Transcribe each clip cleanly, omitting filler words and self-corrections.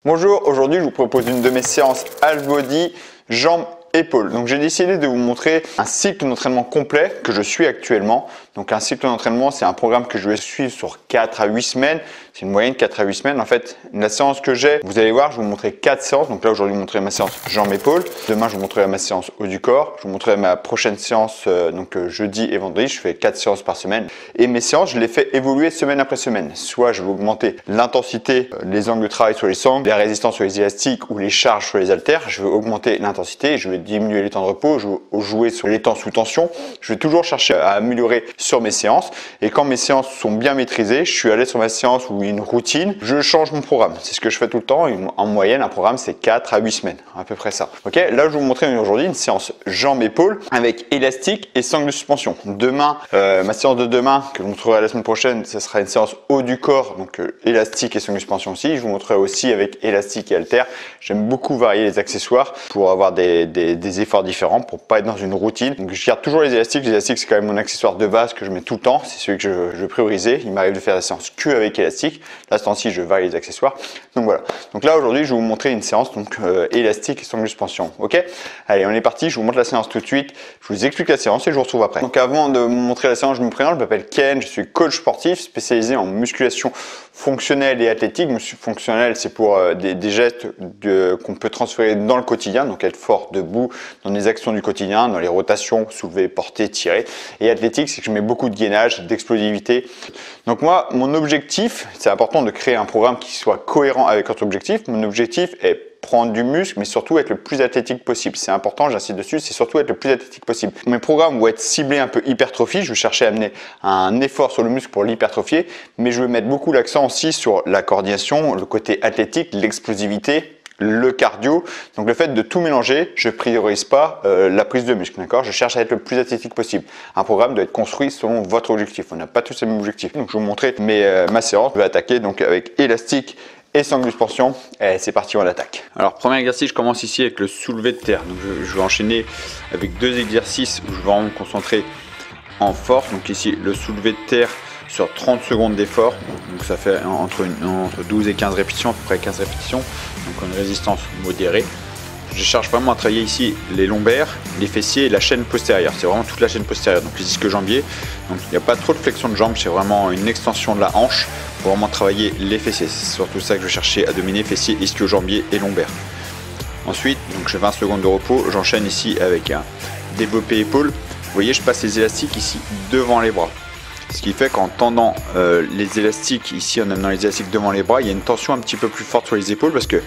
Bonjour, aujourd'hui je vous propose une de mes séances half body, jambes, épaules. Donc j'ai décidé de vous montrer un cycle d'entraînement complet que je suis actuellement. Donc un cycle d'entraînement, c'est un programme que je vais suivre sur 4 à 8 semaines. C'est une moyenne de 4 à 8 semaines. En fait, la séance que j'ai, vous allez voir, je vais vous montrer 4 séances. Donc là aujourd'hui, je vais vous montrer ma séance jambes-épaules. Demain, je vous montrerai ma séance haut du corps. Je vous montrerai ma prochaine séance jeudi et vendredi. Je fais 4 séances par semaine. Et mes séances, je les fais évoluer semaine après semaine. Soit je vais augmenter l'intensité, les angles de travail sur les sangles, la résistance sur les élastiques ou les charges sur les haltères. Je vais augmenter l'intensité. Je vais diminuer les temps de repos. Je vais jouer sur les temps sous tension. Je vais toujours chercher à améliorer sur mes séances. Et quand mes séances sont bien maîtrisées, je suis allé sur ma séance où il y a une routine, je change mon programme. C'est ce que je fais tout le temps. En moyenne, un programme, c'est 4 à 8 semaines, à peu près ça. Ok, là, je vais vous montrer aujourd'hui une séance jambes-épaules avec élastique et sangle de suspension. Demain, ma séance de demain, que je vous montrerai la semaine prochaine, ce sera une séance haut du corps, donc élastique et sangle de suspension aussi. Je vous montrerai aussi avec élastique et haltère. J'aime beaucoup varier les accessoires pour avoir des efforts différents, pour pas être dans une routine. Donc, je garde toujours les élastiques. Les élastiques, c'est quand même mon accessoire de base que je mets tout le temps. C'est celui que je vais prioriser. Il m'arrive de faire la séance que avec élastique. Là, ce temps-ci, je varie les accessoires. Donc voilà. Donc là, aujourd'hui, je vais vous montrer une séance élastique et sangle de suspension. Ok. Allez, on est parti. Je vous montre la séance tout de suite. Je vous explique la séance et je vous retrouve après. Donc avant de vous montrer la séance, je me présente. Je m'appelle Ken. Je suis coach sportif spécialisé en musculation fonctionnelle et athlétique. Fonctionnelle, c'est pour des gestes qu'on peut transférer dans le quotidien. Donc être fort debout dans les actions du quotidien, dans les rotations, soulever, porter, tirer. Et athlétique, c'est que je mets beaucoup de gainage, d'explosivité. Donc moi, mon objectif, c'est important de créer un programme qui soit cohérent avec votre objectif. Mon objectif est prendre du muscle, mais surtout être le plus athlétique possible. C'est important, j'insiste dessus, c'est surtout être le plus athlétique possible. Mes programmes vont être ciblés un peu hypertrophie. Je vais chercher à amener un effort sur le muscle pour l'hypertrophier, mais je vais mettre beaucoup l'accent aussi sur la coordination, le côté athlétique, l'explosivité, le cardio. Donc le fait de tout mélanger, je priorise pas la prise de muscle, d'accord? Je cherche à être le plus athlétique possible. Un programme doit être construit selon votre objectif. On n'a pas tous les mêmes objectifs. Donc je vais vous montrer ma séance. Je vais attaquer donc avec élastique et sangle de suspension. Et c'est parti, on attaque. Alors premier exercice, je commence ici avec le soulevé de terre. Donc je vais enchaîner avec 2 exercices où je vais vraiment me concentrer en force. Donc ici le soulevé de terre sur 30 secondes d'effort, donc ça fait entre 12 et 15 répétitions, à peu près 15 répétitions, donc une résistance modérée. Je cherche vraiment à travailler ici les lombaires, les fessiers et la chaîne postérieure, c'est vraiment toute la chaîne postérieure, donc les ischio-jambiers, donc il n'y a pas trop de flexion de jambes, c'est vraiment une extension de la hanche pour vraiment travailler les fessiers, c'est surtout ça que je cherchais à dominer, fessiers, ischio-jambiers et lombaires. Ensuite, donc j'ai 20 secondes de repos, j'enchaîne ici avec un développé épaule. Vous voyez, je passe les élastiques ici devant les bras. Ce qui fait qu'en tendant les élastiques, ici en amenant les élastiques devant les bras, il y a une tension un petit peu plus forte sur les épaules parce que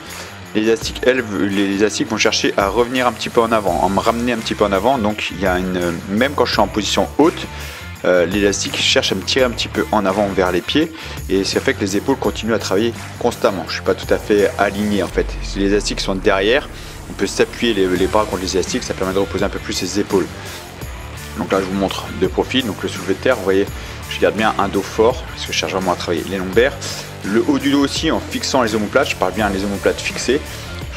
les élastiques vont chercher à revenir un petit peu en avant, à me ramener un petit peu en avant. Donc il y a même quand je suis en position haute, l'élastique cherche à me tirer un petit peu en avant vers les pieds et ça fait que les épaules continuent à travailler constamment. Je ne suis pas tout à fait aligné en fait. Si les élastiques sont derrière, on peut s'appuyer les bras contre les élastiques, ça permet de reposer un peu plus les épaules. Donc là je vous montre de profil, donc le soulevé de terre, vous voyez, je garde bien un dos fort parce que je cherche vraiment à travailler les lombaires. Le haut du dos aussi en fixant les omoplates, je parle bien les omoplates fixées.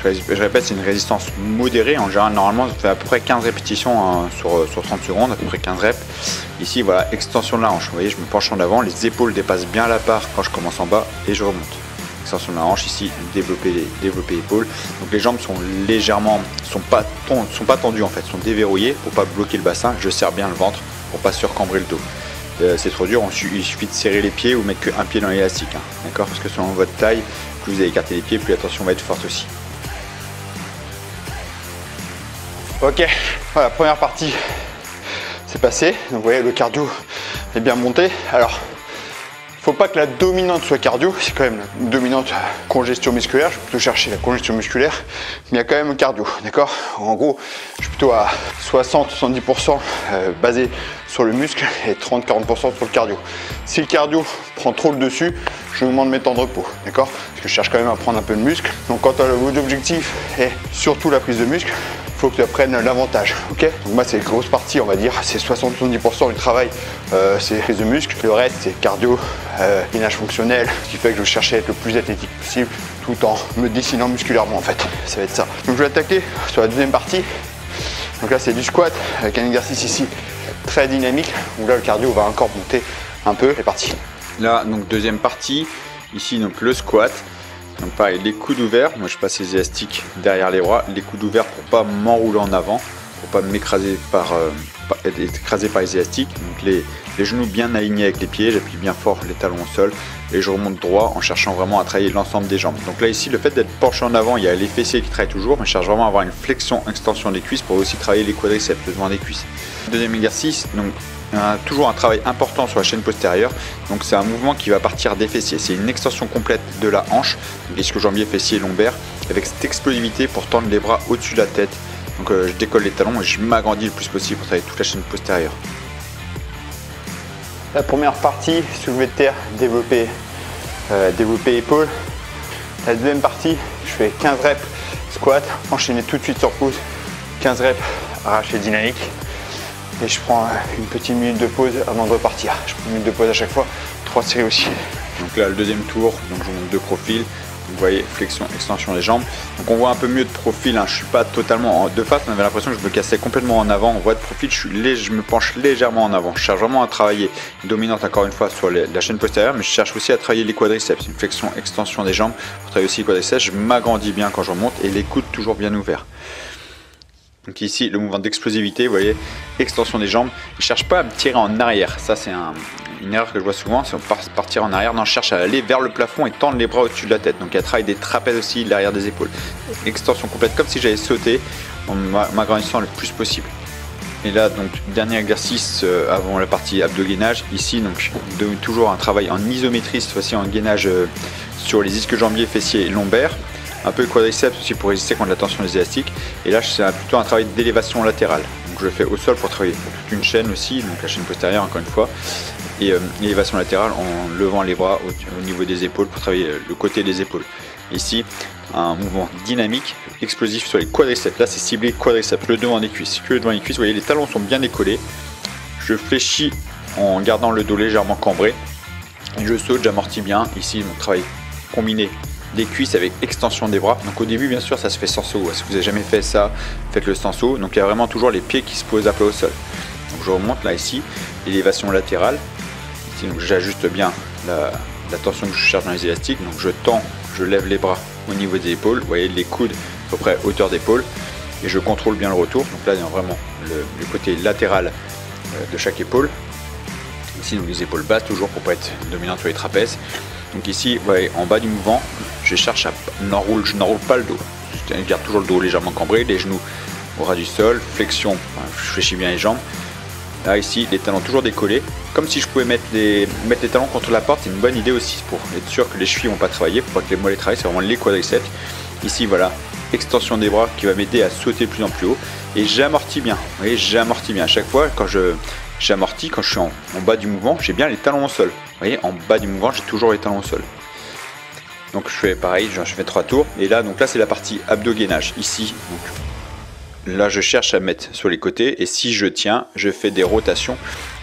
Je répète, c'est une résistance modérée. En général, normalement, ça fait à peu près 15 répétitions sur 30 secondes, à peu près 15 reps. Ici, voilà, extension de la hanche. Vous voyez, je me penche en avant, les épaules dépassent bien la barre quand je commence en bas et je remonte. Extension de la hanche ici, développer épaules. Donc les jambes sont légèrement, sont pas tendues en fait, sont déverrouillées pour pas bloquer le bassin. Je serre bien le ventre pour pas surcambrer le dos. C'est trop dur, il suffit de serrer les pieds ou mettre qu'un pied dans l'élastique, hein, d'accord? Parce que selon votre taille, plus vous allez écarter les pieds, plus la tension va être forte aussi. Ok, voilà, première partie, c'est passé. Donc vous voyez, le cardio est bien monté. Alors, il ne faut pas que la dominante soit cardio, c'est quand même la dominante congestion musculaire. Je vais plutôt chercher la congestion musculaire, mais il y a quand même le cardio, d'accord? En gros, je suis plutôt à 60-70% basé sur le muscle et 30-40% sur le cardio. Si le cardio prend trop le dessus, je augmente mes temps de repos, d'accord? Parce que je cherche quand même à prendre un peu de muscle. Donc quand votre objectif est surtout la prise de muscle, il faut que tu prennes l'avantage, ok? Donc moi c'est une grosse partie, on va dire, c'est 60-70% du travail, c'est prise de muscle. Le reste c'est cardio, gainage fonctionnel, ce qui fait que je cherche à être le plus athlétique possible tout en me dessinant musculairement en fait. Ça va être ça. Donc je vais attaquer sur la deuxième partie. Donc là c'est du squat avec un exercice ici très dynamique. Donc là le cardio va encore monter un peu. C'est parti. Là donc deuxième partie, ici donc le squat. Donc pareil, les coudes ouverts, moi je passe les élastiques derrière les bras, les coudes ouverts pour pas m'enrouler en avant, pour pas m'écraser être écrasé par les élastiques. Donc les genoux bien alignés avec les pieds, j'appuie bien fort les talons au sol et je remonte droit en cherchant vraiment à travailler l'ensemble des jambes. Donc là ici, le fait d'être penché en avant, il y a les fessiers qui travaillent toujours, mais je cherche vraiment à avoir une flexion, extension des cuisses pour aussi travailler les quadriceps, le devant des cuisses. Deuxième exercice, donc toujours un travail important sur la chaîne postérieure. Donc c'est un mouvement qui va partir des fessiers, c'est une extension complète de la hanche, ischio-jambier, fessier, lombaire, avec cette explosivité pour tendre les bras au-dessus de la tête. Donc je décolle les talons et je m'agrandis le plus possible pour travailler toute la chaîne postérieure. La première partie, soulevé de terre, développé épaules. La deuxième partie, je fais 15 reps squat, enchaîné tout de suite sur pouce, 15 reps arraché dynamique. Et je prends une petite minute de pause avant de repartir. Je prends une minute de pause à chaque fois, 3 séries aussi. Donc là, le deuxième tour, donc je monte de profil. Vous voyez, flexion, extension des jambes. Donc on voit un peu mieux de profil, hein. Je ne suis pas totalement de face, on avait l'impression que je me cassais complètement en avant. On voit de profil, je me penche légèrement en avant. Je cherche vraiment à travailler dominante encore une fois sur la chaîne postérieure, mais je cherche aussi à travailler les quadriceps. Une flexion, extension des jambes pour travailler aussi les quadriceps. Je m'agrandis bien quand je remonte et les coudes toujours bien ouverts. Donc ici, le mouvement d'explosivité, vous voyez, extension des jambes. Je ne cherche pas à me tirer en arrière. Ça, c'est une erreur que je vois souvent, c'est partir en arrière. Non, je cherche à aller vers le plafond et tendre les bras au-dessus de la tête. Donc il y a le travail des trapèzes aussi, l'arrière des épaules. Extension complète, comme si j'avais sauté en m'agrandissant le plus possible. Et là, donc, dernier exercice avant la partie abdos-gainage. Ici, donc, toujours un travail en isométrie, cette fois-ci en gainage sur les ischio-jambiers, fessiers et lombaires. Un peu le quadriceps aussi pour résister contre la tension des élastiques. Et là, c'est plutôt un travail d'élévation latérale. Donc je le fais au sol pour travailler toute une chaîne aussi, donc la chaîne postérieure encore une fois. Et élévation latérale en levant les bras au niveau des épaules pour travailler le côté des épaules. Ici, un mouvement dynamique, explosif sur les quadriceps. Là, c'est ciblé quadriceps, le devant des cuisses. Que le devant des cuisses, vous voyez, les talons sont bien décollés. Je fléchis en gardant le dos légèrement cambré. Et je saute, j'amortis bien. Ici, mon travail combiné des cuisses avec extension des bras. Donc au début, bien sûr, ça se fait sans saut. Si vous n'avez jamais fait ça, faites-le sans saut. Donc il y a vraiment toujours les pieds qui se posent à plat au sol. Donc je remonte là ici, élévation latérale. Ici, donc j'ajuste bien la tension que je cherche dans les élastiques. Donc je tends, je lève les bras au niveau des épaules. Vous voyez les coudes à peu près hauteur d'épaule. Et je contrôle bien le retour. Donc là, il y a vraiment le côté latéral de chaque épaule. Ici, donc les épaules basses toujours pour ne pas être dominante sur les trapèzes. Donc ici, vous voyez, en bas du mouvement, je cherche à je n'enroule pas le dos. Je garde toujours le dos légèrement cambré, les genoux au ras du sol, flexion, je fléchis bien les jambes. Là ici, les talons toujours décollés, comme si je pouvais mettre les talons contre la porte. C'est une bonne idée aussi pour être sûr que les chevilles ne vont pas travailler, pour pas que les mollets travaillent, c'est vraiment les quadriceps. Ici, voilà, extension des bras qui va m'aider à sauter de plus en plus haut. Et j'amortis bien, vous voyez, j'amortis bien. À chaque fois, quand j'amortis, quand je suis en bas du mouvement, j'ai bien les talons au sol. Vous voyez, en bas du mouvement, j'ai toujours les talons au sol. Donc je fais pareil, je fais 3 tours. Et là, donc là, c'est la partie abdos-gainage. Ici, donc, là, je cherche à mettre sur les côtés. Et si je tiens, je fais des rotations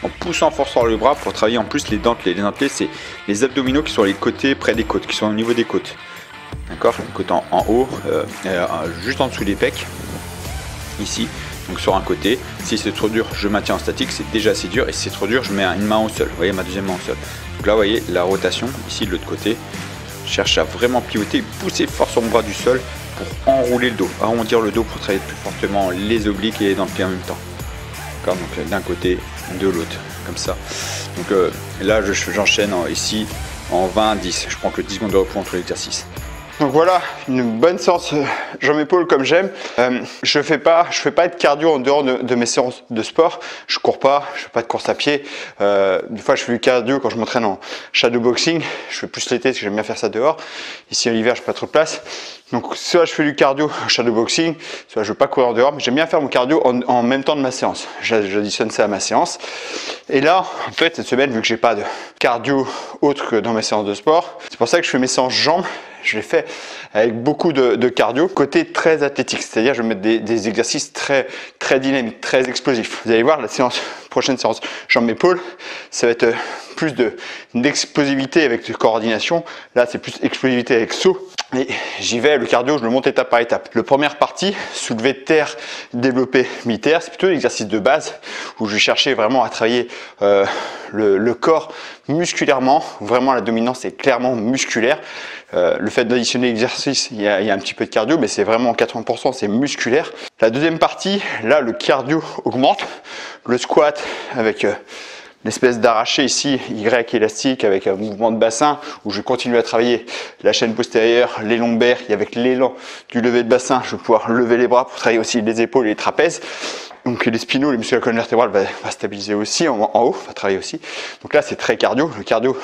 en poussant fort sur le bras pour travailler en plus les dentelés. Les dentelés, c'est les abdominaux qui sont les côtés près des côtes, qui sont au niveau des côtes. D'accord, les côtes en haut, juste en dessous des pecs. Ici. Donc sur un côté, si c'est trop dur, je maintiens en statique, c'est déjà assez dur, et si c'est trop dur, je mets une main au sol, vous voyez, ma deuxième main au sol. Donc là, vous voyez, la rotation, ici de l'autre côté, je cherche à vraiment pivoter, pousser fort sur mon bras du sol pour enrouler le dos, arrondir le dos pour travailler plus fortement les obliques et les dentelés en même temps. D'accord, donc d'un côté, de l'autre, comme ça. Donc là, j'enchaîne ici en 20-10, je prends que 10 secondes de repos entre l'exercice. Donc voilà, une bonne séance jambes-épaules comme j'aime. Je fais pas de cardio en dehors de mes séances de sport. Je cours pas, je fais pas de course à pied. Des fois, je fais du cardio quand je m'entraîne en shadowboxing. Je fais plus l'été parce que j'aime bien faire ça dehors. Ici, en hiver, je n'ai pas trop de place. Donc, soit je fais du cardio en shadowboxing, soit je ne veux pas courir en dehors. Mais j'aime bien faire mon cardio en même temps de ma séance. J'additionne ça à ma séance. Et là, en fait, cette semaine, vu que j'ai pas de cardio autre que dans mes séances de sport, c'est pour ça que je fais mes séances jambes. Je les fais avec beaucoup de cardio, côté très athlétique, c'est-à-dire je vais mettre des exercices très dynamiques, très explosifs. Vous allez voir, la prochaine séance jambes-épaules, ça va être plus d'explosivité avec de coordination. Là, c'est plus explosivité avec saut. Et j'y vais, le cardio, je le monte étape par étape. La première partie, soulevé de terre, développé militaire, c'est plutôt l'exercice de base où je vais chercher vraiment à travailler le corps musculairement. Vraiment, la dominance est clairement musculaire. Le fait d'additionner l'exercice, il y a un petit peu de cardio, mais c'est vraiment 80%, c'est musculaire. La deuxième partie, là, le cardio augmente. Le squat avec l'espèce d'arraché ici, Y élastique avec un mouvement de bassin où je continue à travailler la chaîne postérieure, les lombaires et avec l'élan du lever de bassin, je vais pouvoir lever les bras pour travailler aussi les épaules et les trapèzes. Donc les spinaux, les muscles de la colonne vertébrale va stabiliser aussi en haut, va travailler aussi. Donc là c'est très cardio, le cardio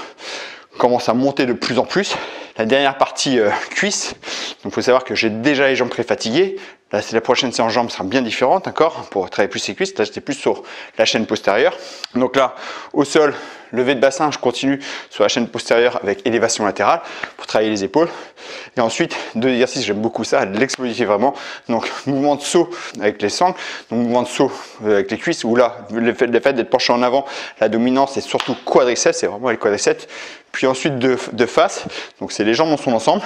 commence à monter de plus en plus. La dernière partie cuisse, donc il faut savoir que j'ai déjà les jambes très fatiguées. Là, c'est la prochaine séance jambes sera bien différente, d'accord, pour travailler plus les cuisses. Là, j'étais plus sur la chaîne postérieure. Donc là, au sol, levé de bassin, je continue sur la chaîne postérieure avec élévation latérale pour travailler les épaules. Et ensuite, deux exercices, j'aime beaucoup ça, l'explosivité vraiment. Donc, mouvement de saut avec les sangles, donc mouvement de saut avec les cuisses, où là, le fait d'être penché en avant, la dominance, c'est surtout quadriceps, c'est vraiment les quadriceps. Puis ensuite de face, donc c'est les jambes dans son ensemble,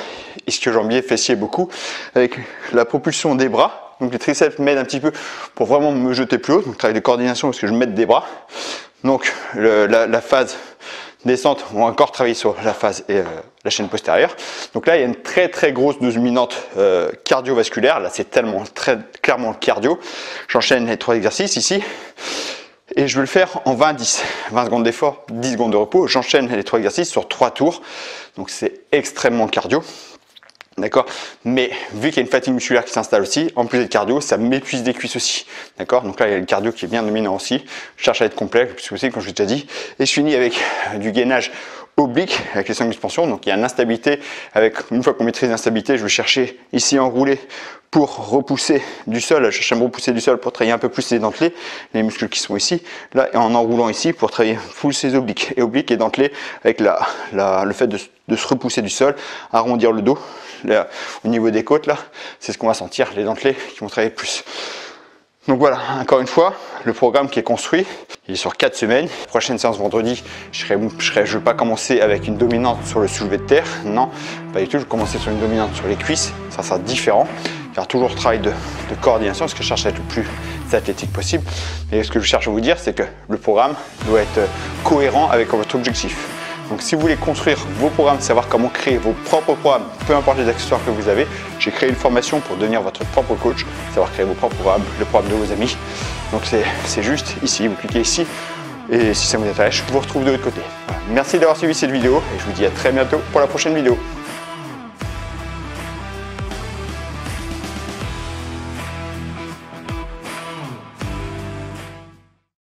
ischio-jambier, fessier beaucoup, avec la propulsion des bras. Donc les triceps m'aident un petit peu pour vraiment me jeter plus haut, donc travail de coordination parce que je mets des bras. Donc la phase descente, on va encore travailler sur la phase et la chaîne postérieure. Donc là il y a une très grosse dominante cardiovasculaire, là c'est tellement très clairement le cardio. J'enchaîne les 3 exercices ici. Et je vais le faire en 20-10, 20 secondes d'effort, 10 secondes de repos. J'enchaîne les 3 exercices sur 3 tours. Donc c'est extrêmement cardio. D'accord. Mais vu qu'il y a une fatigue musculaire qui s'installe aussi, en plus d'être cardio, ça m'épuise des cuisses aussi. D'accord. Donc là, il y a le cardio qui est bien dominant aussi. Je cherche à être complet, le plus possible, comme je l'ai déjà dit. Et je finis avec du gainage oblique avec les 5 suspensions. Donc il y a une instabilité. Une fois qu'on maîtrise l'instabilité, je vais chercher ici enroulé pour repousser du sol. Je cherche à me repousser du sol pour travailler un peu plus les dentelés, les muscles qui sont ici. Là, et en enroulant ici pour travailler full ses obliques. Et obliques et dentelés avec le fait de se repousser du sol, arrondir le dos. Là, au niveau des côtes, là, c'est ce qu'on va sentir, les dentelés qui vont travailler plus. Donc voilà, encore une fois, le programme qui est construit, il est sur 4 semaines. Prochaine séance vendredi, je ne vais pas commencer avec une dominante sur le soulevé de terre, non, pas du tout, je vais commencer sur une dominante sur les cuisses, ça sera différent. Faire toujours travail de coordination, parce que je cherche à être le plus athlétique possible. Et ce que je cherche à vous dire, c'est que le programme doit être cohérent avec votre objectif. Donc si vous voulez construire vos programmes, savoir comment créer vos propres programmes, peu importe les accessoires que vous avez, j'ai créé une formation pour devenir votre propre coach, savoir créer vos propres programmes, le programme de vos amis. Donc c'est juste ici, vous cliquez ici et si ça vous intéresse, je vous retrouve de l'autre côté. Voilà. Merci d'avoir suivi cette vidéo et je vous dis à très bientôt pour la prochaine vidéo.